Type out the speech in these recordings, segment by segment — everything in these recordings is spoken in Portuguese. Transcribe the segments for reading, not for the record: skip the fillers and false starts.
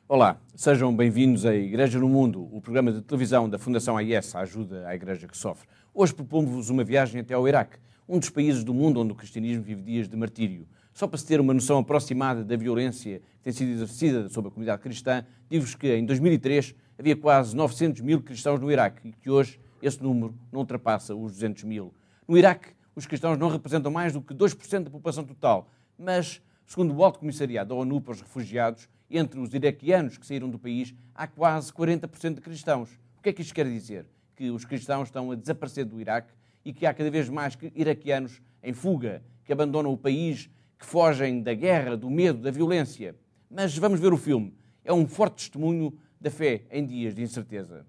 Olá, sejam bem-vindos à Igreja no Mundo, o programa de televisão da Fundação AIS, a ajuda à Igreja que sofre. Hoje propomos-vos uma viagem até ao Iraque, um dos países do mundo onde o cristianismo vive dias de martírio. Só para se ter uma noção aproximada da violência que tem sido exercida sobre a comunidade cristã, digo-vos que em 2003 havia quase 900 mil cristãos no Iraque e que hoje esse número não ultrapassa os 200 mil. No Iraque, os cristãos não representam mais do que 2% da população total, mas, segundo o Alto Comissariado da ONU para os Refugiados, entre os iraquianos que saíram do país, há quase 40% de cristãos. O que é que isto quer dizer? Que os cristãos estão a desaparecer do Iraque e que há cada vez mais iraquianos em fuga, que abandonam o país, que fogem da guerra, do medo, da violência. Mas vamos ver o filme. É um forte testemunho da fé em dias de incerteza.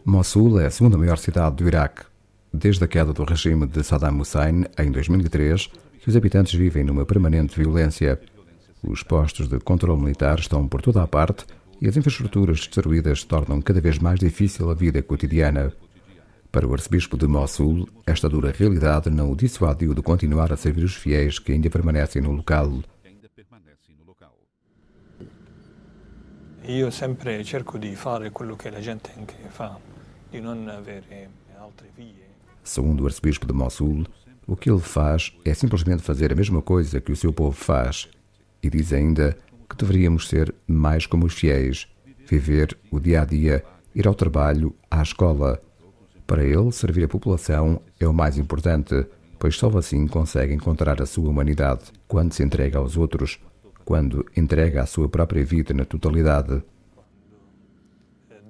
Mossul é a segunda maior cidade do Iraque. Desde a queda do regime de Saddam Hussein, em 2003, que os habitantes vivem numa permanente violência. Os postos de controle militar estão por toda a parte e as infraestruturas destruídas tornam cada vez mais difícil a vida cotidiana. Para o arcebispo de Mossul, esta dura realidade não o dissuadiu de continuar a servir os fiéis que ainda permanecem no local. Io sempre cerco di fare quello che la gente anche fa, di non avere altre vie. Segundo o arcebispo de Mossul, o que ele faz é simplesmente fazer a mesma coisa que o seu povo faz. E diz ainda que deveríamos ser mais como os fiéis, viver o dia-a-dia, ir ao trabalho, à escola. Para ele, servir a população é o mais importante, pois só assim consegue encontrar a sua humanidade, quando se entrega aos outros, quando entrega a sua própria vida na totalidade.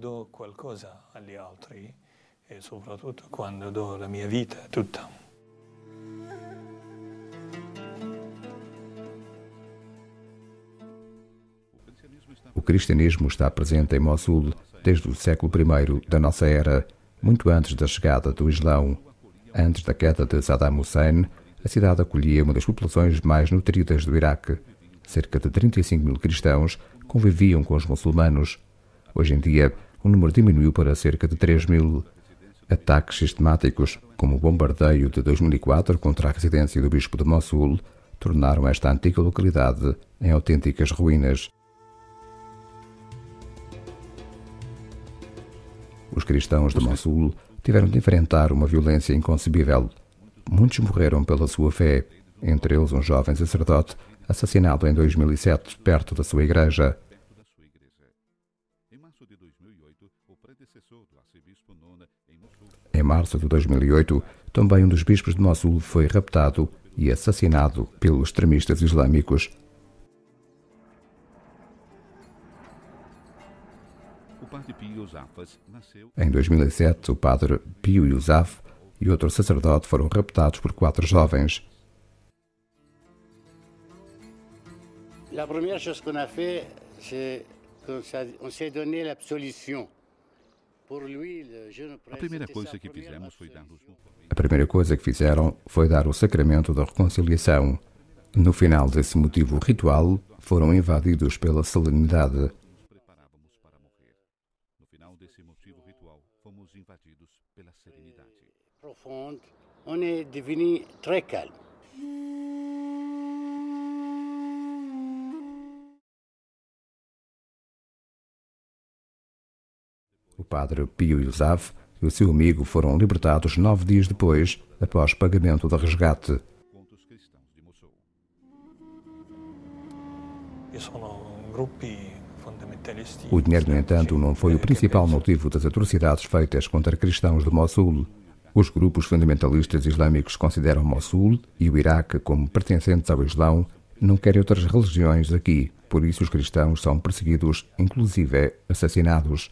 Do qualcosa agli altri e soprattutto quando do la mia vita tutta. O cristianismo está presente em Mossul desde o século I da nossa era, muito antes da chegada do Islão. Antes da queda de Saddam Hussein, a cidade acolhia uma das populações mais nutridas do Iraque. Cerca de 35 mil cristãos conviviam com os muçulmanos. Hoje em dia, o número diminuiu para cerca de 3 mil. Ataques sistemáticos, como o bombardeio de 2004 contra a residência do bispo de Mossul, tornaram esta antiga localidade em autênticas ruínas. Os cristãos de Mossul tiveram de enfrentar uma violência inconcebível. Muitos morreram pela sua fé, entre eles um jovem sacerdote assassinado em 2007 perto da sua igreja. Em março de 2008, também um dos bispos de Mossul foi raptado e assassinado pelos extremistas islâmicos. Em 2007, o padre Pio Yousaf e outro sacerdote foram raptados por 4 jovens. La première chose qu'on a fait, c'est qu'on s'est donné l'absolution. A primeira coisa que fizeram foi dar o sacramento da reconciliação. No final desse motivo ritual, foram invadidos pela solenidade. Profonde, on est devenu très calme. O padre Pio Yousaf e o seu amigo foram libertados 9 dias depois, após pagamento de resgate. O dinheiro, no entanto, não foi o principal motivo das atrocidades feitas contra cristãos de Mossul. Os grupos fundamentalistas islâmicos consideram Mossul e o Iraque como pertencentes ao Islão, não querem outras religiões aqui, por isso os cristãos são perseguidos, inclusive assassinados.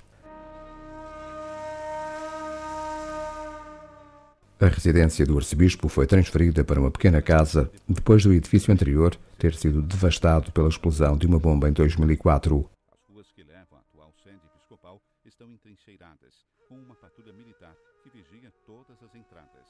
A residência do arcebispo foi transferida para uma pequena casa depois do edifício anterior ter sido devastado pela explosão de uma bomba em 2004. com uma patrulha militar que vigia todas as entradas.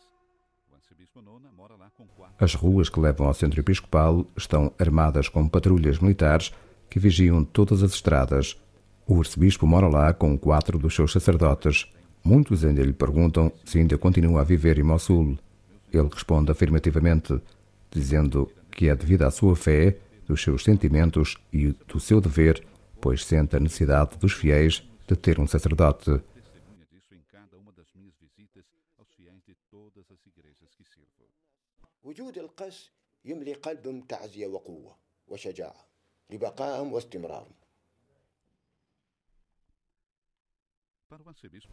O arcebispo Nona mora lá com 4... As ruas que levam ao centro episcopal estão armadas com patrulhas militares que vigiam todas as estradas. O arcebispo mora lá com 4 dos seus sacerdotes. Muitos ainda lhe perguntam se ainda continua a viver em Mossul. Ele responde afirmativamente, dizendo que é devido à sua fé, dos seus sentimentos e do seu dever, pois sente a necessidade dos fiéis de ter um sacerdote. Testemunha disso em cada uma das minhas visitas aos fiéis de todas as igrejas que sirvo. وجود القس يملي قلبهم تعزية وقوة وشجاعة لبقائهم واستمرارهم.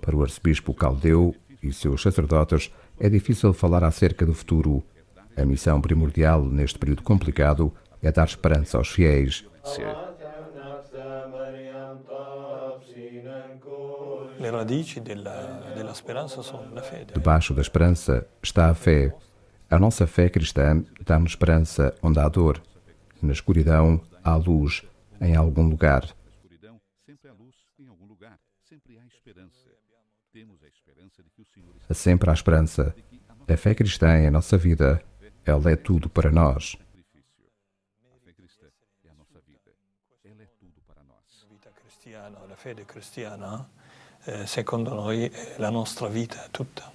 Para o arcebispo Caldeu e seus sacerdotes, é difícil falar acerca do futuro. A missão primordial neste período complicado é dar esperança aos fiéis. Le radici della speranza sono la fede. Debaixo da esperança está a fé. A nossa fé cristã dá-nos esperança onde há dor. Na escuridão há luz em algum lugar. Na escuridão sempre há luz em algum lugar. Sempre há esperança. Temos a esperança de que o Senhor está... Sempre há esperança. A fé cristã é a nossa vida. Ela é tudo para nós. A fé cristã é a nossa vida. Ela é tudo para nós. La fede cristiana, secondo noi, è la nostra vita tutta.